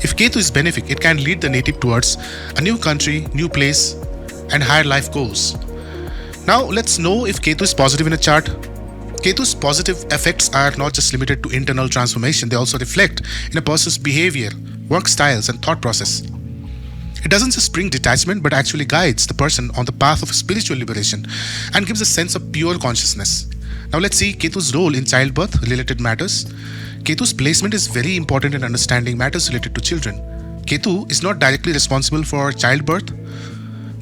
If Ketu is benefic, it can lead the native towards a new country, new place, and higher life goals. Now let's know if Ketu is positive in a chart. Ketu's positive effects are not just limited to internal transformation, they also reflect in a person's behavior, work styles, and thought process. It doesn't just bring detachment but actually guides the person on the path of spiritual liberation and gives a sense of pure consciousness. Now let's see Ketu's role in childbirth related matters. Ketu's placement is very important in understanding matters related to children. Ketu is not directly responsible for childbirth,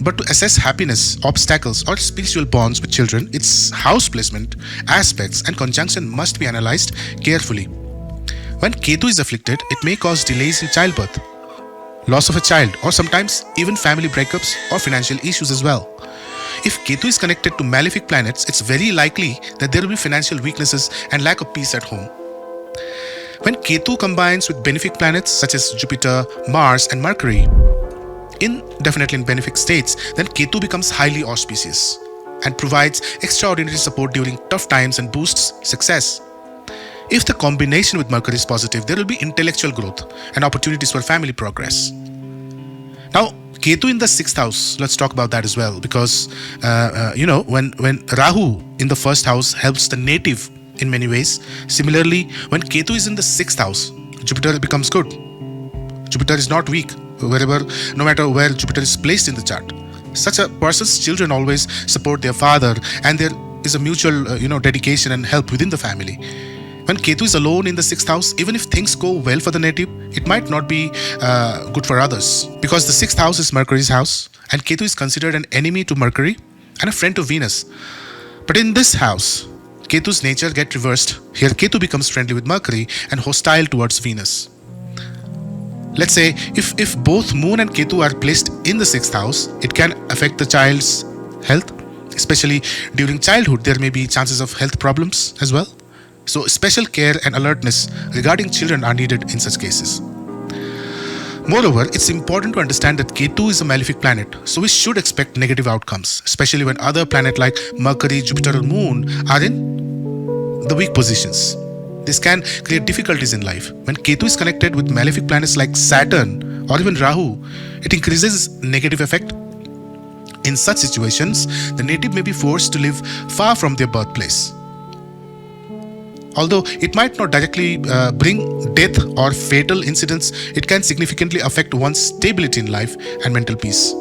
but to assess happiness, obstacles, or spiritual bonds with children, its house placement, aspects, and conjunction must be analyzed carefully. When Ketu is afflicted, it may cause delays in childbirth, loss of a child, or sometimes even family breakups or financial issues as well. If Ketu is connected to malefic planets, it's very likely that there will be financial weaknesses and lack of peace at home. When Ketu combines with benefic planets such as Jupiter, Mars, and Mercury, definitely in benefic states, then Ketu becomes highly auspicious and provides extraordinary support during tough times and boosts success. If the combination with Mercury is positive, there will be intellectual growth and opportunities for family progress. Now, Ketu in the 6th house, let's talk about that as well, because when Rahu in the 1st house helps the native in many ways, similarly when Ketu is in the 6th house, Jupiter becomes good. Jupiter is not weak no matter where Jupiter is placed in the chart. Such a person's children always support their father, and there is a mutual dedication and help within the family. When Ketu is alone in the 6th house, even if things go well for the native, it might not be good for others, because the 6th house is Mercury's house, and Ketu is considered an enemy to Mercury and a friend to Venus. But in this house, Ketu's nature gets reversed. Here Ketu becomes friendly with Mercury and hostile towards Venus. Let's say if both Moon and Ketu are placed in the 6th house, it can affect the child's health, especially during childhood. There may be chances of health problems as well. So special care and alertness regarding children are needed in such cases. Moreover, it's important to understand that Ketu is a malefic planet, so we should expect negative outcomes, especially when other planets like Mercury, Jupiter, or Moon are in the weak positions. This can create difficulties in life. When Ketu is connected with malefic planets like Saturn or even Rahu, it increases negative effect. In such situations, the native may be forced to live far from their birthplace. Although it might not directly bring death or fatal incidents, it can significantly affect one's stability in life and mental peace.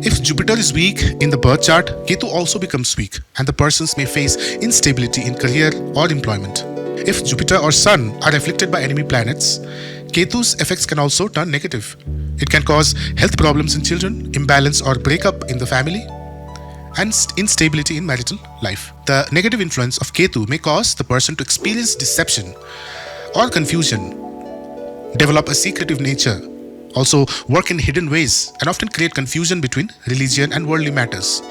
If Jupiter is weak in the birth chart, Ketu also becomes weak, and the persons may face instability in career or employment. If Jupiter or Sun are afflicted by enemy planets, Ketu's effects can also turn negative. It can cause health problems in children, imbalance or breakup in the family, and instability in marital life. The negative influence of Ketu may cause the person to experience deception or confusion, develop a secretive nature, also work in hidden ways, and often create confusion between religion and worldly matters.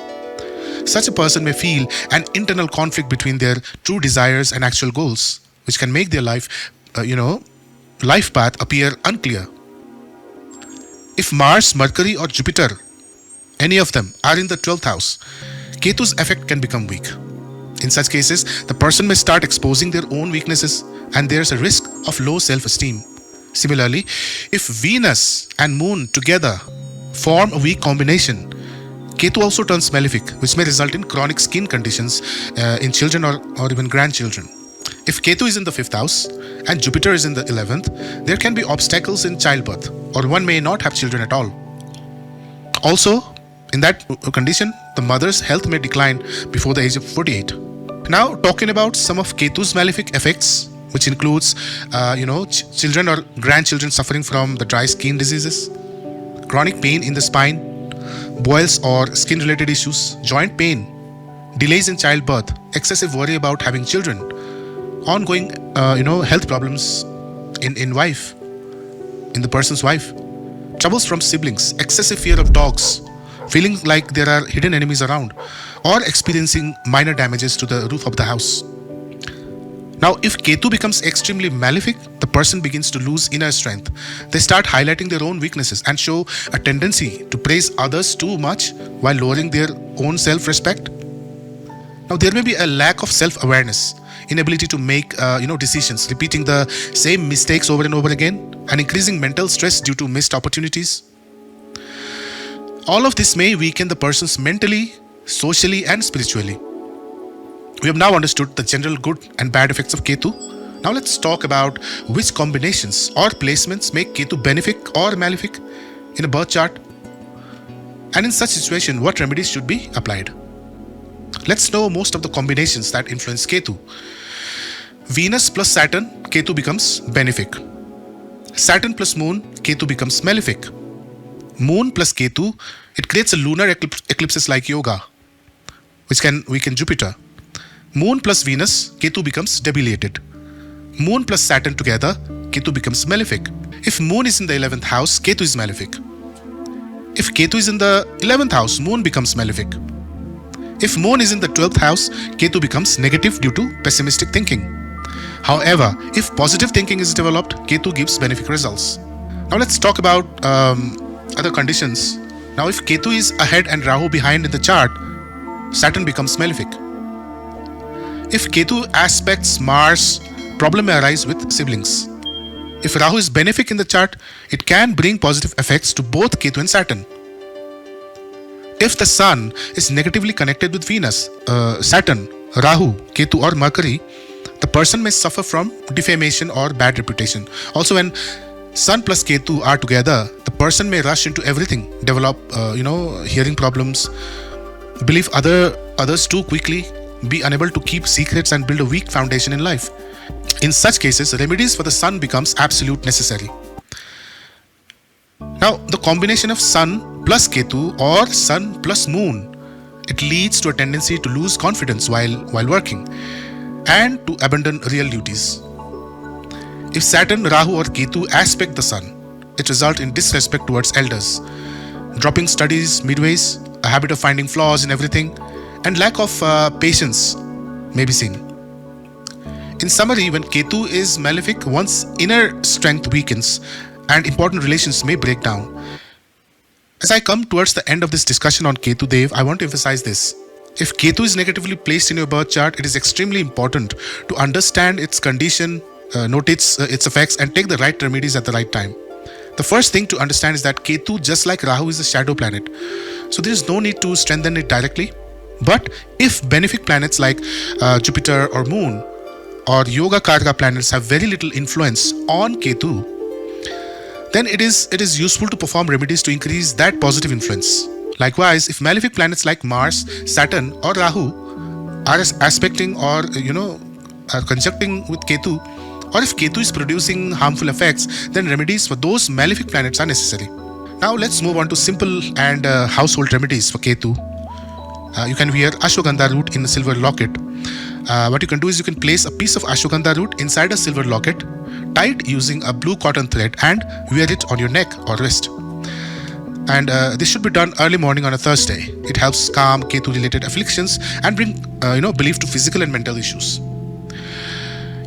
Such a person may feel an internal conflict between their true desires and actual goals, which can make their life path appear unclear. If Mars, Mercury, or Jupiter, any of them, are in the 12th house, Ketu's effect can become weak. In such cases, the person may start exposing their own weaknesses, and there's a risk of low self-esteem. Similarly, if Venus and Moon together form a weak combination, Ketu also turns malefic, which may result in chronic skin conditions in children or even grandchildren. If Ketu is in the 5th house and Jupiter is in the 11th, there can be obstacles in childbirth, or one may not have children at all. Also, in that condition, the mother's health may decline before the age of 48. Now, talking about some of Ketu's malefic effects, which includes, children or grandchildren suffering from the dry skin diseases, chronic pain in the spine, boils or skin-related issues, joint pain, delays in childbirth, excessive worry about having children, ongoing, health problems in the person's wife, troubles from siblings, excessive fear of dogs, feeling like there are hidden enemies around, or experiencing minor damages to the roof of the house. Now, if Ketu becomes extremely malefic, the person begins to lose inner strength. They start highlighting their own weaknesses and show a tendency to praise others too much while lowering their own self-respect. Now, there may be a lack of self-awareness. inability to make decisions, repeating the same mistakes over and over again, and increasing mental stress due to missed opportunities. All of this may weaken the persons mentally, socially, and spiritually. We have now understood the general good and bad effects of Ketu. Now let's talk about which combinations or placements make Ketu benefic or malefic in a birth chart, and in such situation what remedies should be applied. Let's know most of the combinations that influence Ketu. Venus plus Saturn, Ketu becomes benefic. Saturn plus Moon, Ketu becomes malefic. Moon plus Ketu, it creates a lunar eclipses like yoga, which can weaken Jupiter. Moon plus Venus, Ketu becomes debilitated. Moon plus Saturn together, Ketu becomes malefic. If Moon is in the 11th house, Ketu is malefic. If Ketu is in the 11th house, Moon becomes malefic. If Moon is in the 12th house, Ketu becomes negative due to pessimistic thinking. However, if positive thinking is developed, Ketu gives benefic results. Now let's talk about other conditions. Now if Ketu is ahead and Rahu behind in the chart, Saturn becomes malefic. If Ketu aspects Mars, problem may arise with siblings. If Rahu is benefic in the chart, it can bring positive effects to both Ketu and Saturn. If the Sun is negatively connected with Venus, Saturn, Rahu, Ketu or Mercury, the person may suffer from defamation or bad reputation. Also, when Sun plus Ketu are together, the person may rush into everything, develop hearing problems, believe others too quickly, be unable to keep secrets and build a weak foundation in life. In such cases, remedies for the Sun becomes absolute necessary. Now, the combination of Sun plus Ketu or Sun plus Moon, it leads to a tendency to lose confidence while working and to abandon real duties. If Saturn, Rahu or Ketu aspect the Sun, it results in disrespect towards elders, dropping studies midways, a habit of finding flaws in everything, and lack of patience may be seen. In summary, when Ketu is malefic, one's inner strength weakens and important relations may break down. As I come towards the end of this discussion on Ketu Dev, I want to emphasize this. If Ketu is negatively placed in your birth chart, it is extremely important to understand its condition, notice its effects, and take the right remedies at the right time. The first thing to understand is that Ketu, just like Rahu, is a shadow planet. So there is no need to strengthen it directly. But if benefic planets like Jupiter or Moon or Yoga Karka planets have very little influence on Ketu, then it is useful to perform remedies to increase that positive influence. Likewise, if malefic planets like Mars, Saturn or Rahu are aspecting or are conjuncting with Ketu, or if Ketu is producing harmful effects, then remedies for those malefic planets are necessary. Now let's move on to simple and household remedies for Ketu. You can wear ashwagandha root in a silver locket. What you can do is you can place a piece of ashwagandha root inside a silver locket, tied using a blue cotton thread, and wear it on your neck or wrist. And this should be done early morning on a Thursday. It helps calm Ketu-related afflictions and bring belief to physical and mental issues.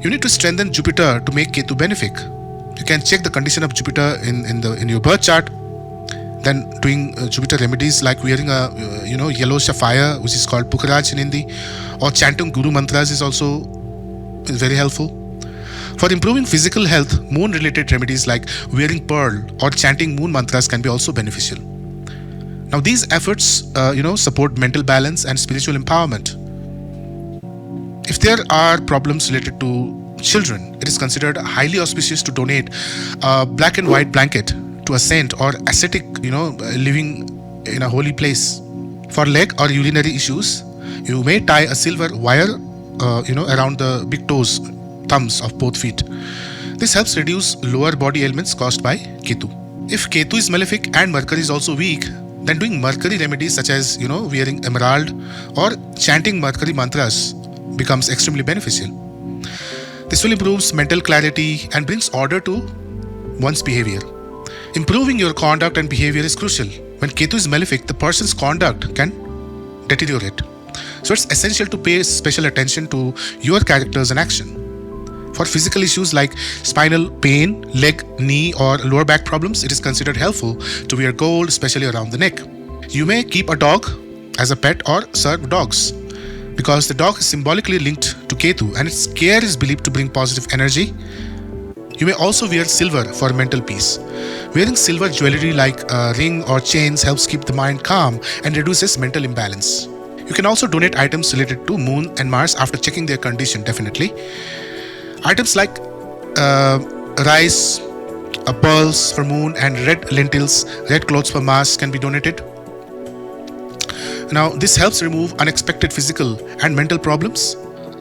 You need to strengthen Jupiter to make Ketu benefic. You can check the condition of Jupiter in your birth chart. Then doing Jupiter remedies like wearing a yellow sapphire, which is called Pukharaj in Hindi, or chanting Guru mantras is also very helpful. For improving physical health, moon-related remedies like wearing pearl or chanting moon mantras can be also beneficial. Now these efforts support mental balance and spiritual empowerment. If there are problems related to children, it is considered highly auspicious to donate a black and white blanket to a saint or ascetic, living in a holy place. For leg or urinary issues, you may tie a silver wire, around the big toes, thumbs of both feet. This helps reduce lower body ailments caused by Ketu. If Ketu is malefic and Mercury is also weak, then doing Mercury remedies such as, wearing emerald or chanting Mercury mantras becomes extremely beneficial. This will improve mental clarity and brings order to one's behavior. Improving your conduct and behavior is crucial. When Ketu is malefic, the person's conduct can deteriorate. So it's essential to pay special attention to your characters and action. For physical issues like spinal pain, leg, knee or lower back problems, it is considered helpful to wear gold, especially around the neck. You may keep a dog as a pet or serve dogs. because the dog is symbolically linked to Ketu and its care is believed to bring positive energy. You may also wear silver for mental peace. Wearing silver jewelry like a ring or chains helps keep the mind calm and reduces mental imbalance. You can also donate items related to Moon and Mars after checking their condition, definitely. Items like rice, pearls for Moon, and red lentils, red clothes for Mars can be donated. Now, this helps remove unexpected physical and mental problems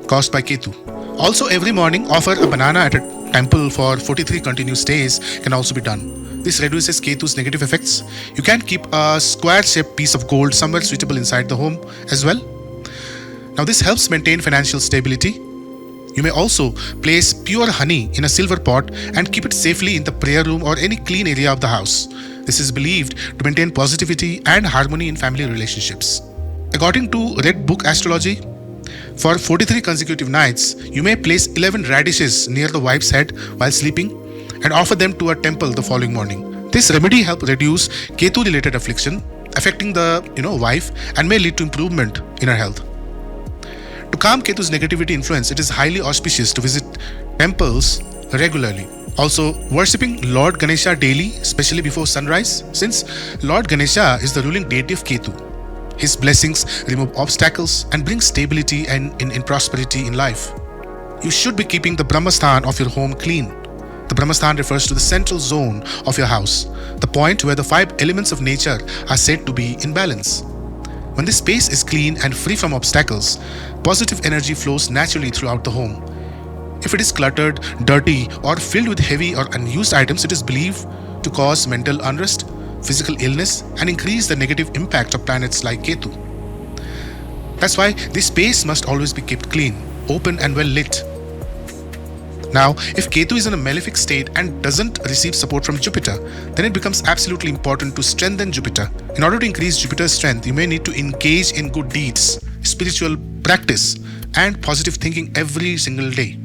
caused by Ketu. Also, every morning, offer a banana at a temple for 43 continuous days can also be done. This reduces Ketu's negative effects. You can keep a square-shaped piece of gold somewhere suitable inside the home as well. Now, this helps maintain financial stability. You may also place pure honey in a silver pot and keep it safely in the prayer room or any clean area of the house. This is believed to maintain positivity and harmony in family relationships. According to Red Book Astrology, for 43 consecutive nights, you may place 11 radishes near the wife's head while sleeping and offer them to a temple the following morning. This remedy helps reduce Ketu-related affliction affecting the wife and may lead to improvement in her health. To calm Ketu's negativity influence, it is highly auspicious to visit temples regularly. Also, worshipping Lord Ganesha daily, especially before sunrise, since Lord Ganesha is the ruling deity of Ketu. His blessings remove obstacles and bring stability and in prosperity in life. You should be keeping the Brahmasthan of your home clean. The Brahmasthan refers to the central zone of your house, the point where the 5 elements of nature are said to be in balance. When this space is clean and free from obstacles, positive energy flows naturally throughout the home. If it is cluttered, dirty, or filled with heavy or unused items, it is believed to cause mental unrest, physical illness, and increase the negative impact of planets like Ketu. That's why this space must always be kept clean, open, and well lit. Now, if Ketu is in a malefic state and doesn't receive support from Jupiter, then it becomes absolutely important to strengthen Jupiter. In order to increase Jupiter's strength, you may need to engage in good deeds, spiritual practice, and positive thinking every single day.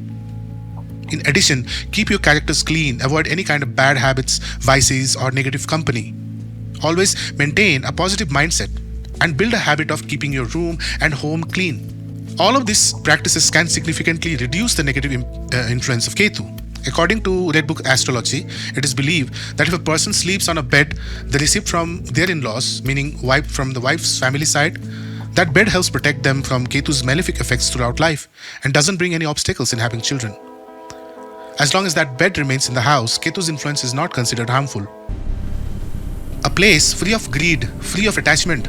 In addition, keep your characters clean, avoid any kind of bad habits, vices, or negative company. Always maintain a positive mindset and build a habit of keeping your room and home clean. All of these practices can significantly reduce the negative influence of Ketu. According to Red Book Astrology, it is believed that if a person sleeps on a bed they received from their in-laws, meaning from the wife's family side, that bed helps protect them from Ketu's malefic effects throughout life and doesn't bring any obstacles in having children. As long as that bed remains in the house, Ketu's influence is not considered harmful. A place free of greed, free of attachment,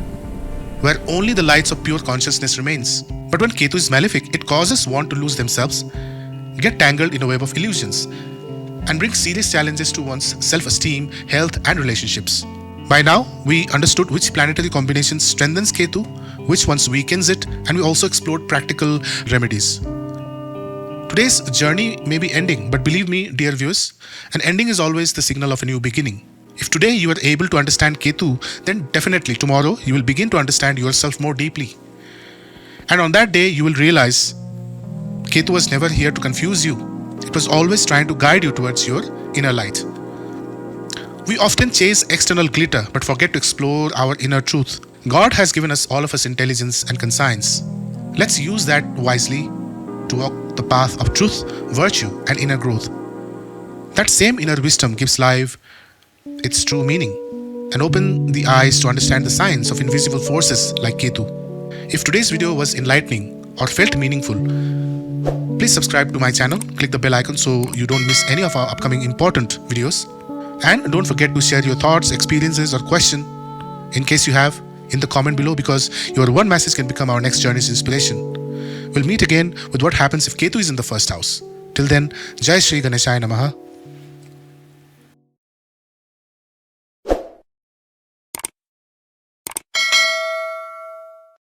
where only the lights of pure consciousness remains. But when Ketu is malefic, it causes one to lose themselves, get tangled in a web of illusions, and bring serious challenges to one's self-esteem, health, and relationships. By now, we understood which planetary combination strengthens Ketu, which ones weakens it, and we also explored practical remedies. Today's journey may be ending, but believe me, dear viewers, an ending is always the signal of a new beginning. If today you are able to understand Ketu, then definitely tomorrow you will begin to understand yourself more deeply. And on that day, you will realize Ketu was never here to confuse you. It was always trying to guide you towards your inner light. We often chase external glitter but forget to explore our inner truth. God has given all of us intelligence and conscience. Let's use that wisely to walk the path of truth, virtue, and inner growth. That same inner wisdom gives life its true meaning and open the eyes to understand the science of invisible forces like Ketu. If today's video was enlightening or felt meaningful, please subscribe to my channel, click the bell icon so you don't miss any of our upcoming important videos, and don't forget to share your thoughts, experiences, or question in case you have in the comment below, because your one message can become our next journey's inspiration. We'll meet again with what happens if Ketu is in the first house. Till then, Jai Shri Ganeshaya Namaha.